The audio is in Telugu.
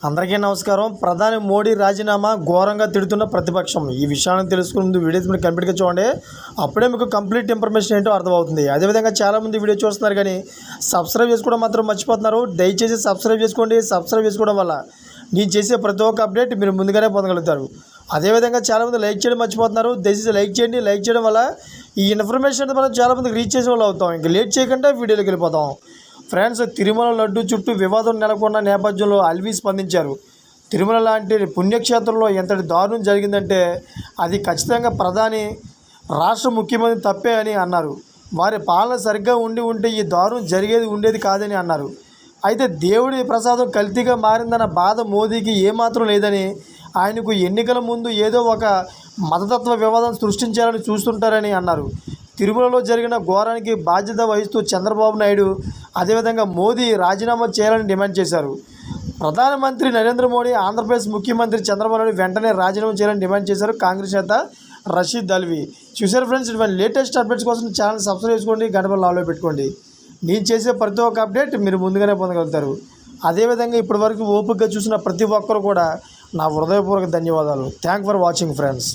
అందరికీ నమస్కారం. ప్రధాని మోడీ రాజీనామా ఘోరంగా తిడుతున్న ప్రతిపక్షం. ఈ విషయాన్ని తెలుసుకునే ముందు వీడియోస్ మీరు కంప్లీట్గా చూడండి. అప్పుడే మీకు కంప్లీట్ ఇన్ఫర్మేషన్ ఏంటో అర్థమవుతుంది. అదేవిధంగా చాలామంది వీడియో చూస్తున్నారు కానీ సబ్స్క్రైబ్ చేసుకోవడం మాత్రం మర్చిపోతున్నారు. దయచేసి సబ్స్క్రైబ్ చేసుకోండి. సబ్స్క్రైబ్ చేసుకోవడం వల్ల నేను చేసే ప్రతి ఒక్క అప్డేట్ మీరు ముందుగానే పొందగలుగుతారు. అదేవిధంగా చాలామంది లైక్ చేయడం మర్చిపోతున్నారు. దయచేసి లైక్ చేయండి. లైక్ చేయడం వల్ల ఈ ఇన్ఫర్మేషన్ మనం చాలామందికి రీచ్ చేసే వాళ్ళు అవుతాం. ఇంకా లేట్ చేయకుండా వీడియోలోకి వెళ్ళిపోతాం. ఫ్రెండ్స్, తిరుమల లడ్డు చుట్టూ వివాదం నెలకొన్న నేపథ్యంలో అల్వి స్పందించారు. తిరుమల లాంటి పుణ్యక్షేత్రంలో ఎంతటి దారుణం జరిగిందంటే అది ఖచ్చితంగా ప్రధాని రాష్ట్ర ముఖ్యమంత్రి తప్పే అని అన్నారు. వారి పాలన సరిగ్గా ఉంటే ఈ దారుణం ఉండేది కాదని అన్నారు. అయితే దేవుడి ప్రసాదం కల్తీగా మారిందన్న బాధ మోదీకి ఏమాత్రం లేదని, ఆయనకు ఎన్నికల ముందు ఏదో ఒక మతతత్వ వివాదం సృష్టించాలని చూస్తుంటారని అన్నారు. తిరుమలలో జరిగిన ఘోరానికి బాధ్యత వహిస్తూ చంద్రబాబు నాయుడు అదేవిధంగా మోదీ రాజీనామా చేయాలని డిమాండ్ చేశారు. ప్రధానమంత్రి నరేంద్ర మోడీ ఆంధ్రప్రదేశ్ ముఖ్యమంత్రి చంద్రబాబు నాయుడు వెంటనే రాజీనామా చేయాలని డిమాండ్ చేశారు కాంగ్రెస్ నేత రషీద్ అల్వి. చూసారు ఫ్రెండ్స్, ఇటువంటి లేటెస్ట్ అప్డేట్స్ కోసం ఛానల్ సబ్స్క్రైబ్ చేసుకోండి, గంట బెల్ ఆన్లో పెట్టుకోండి. నేను చేసే ప్రతి ఒక్క అప్డేట్ మీరు ముందుగానే పొందగలుగుతారు. అదేవిధంగా ఇప్పటివరకు ఓపికగా చూసిన ప్రతి ఒక్కరు కూడా నా హృదయపూర్వక ధన్యవాదాలు. Thank for watching friends.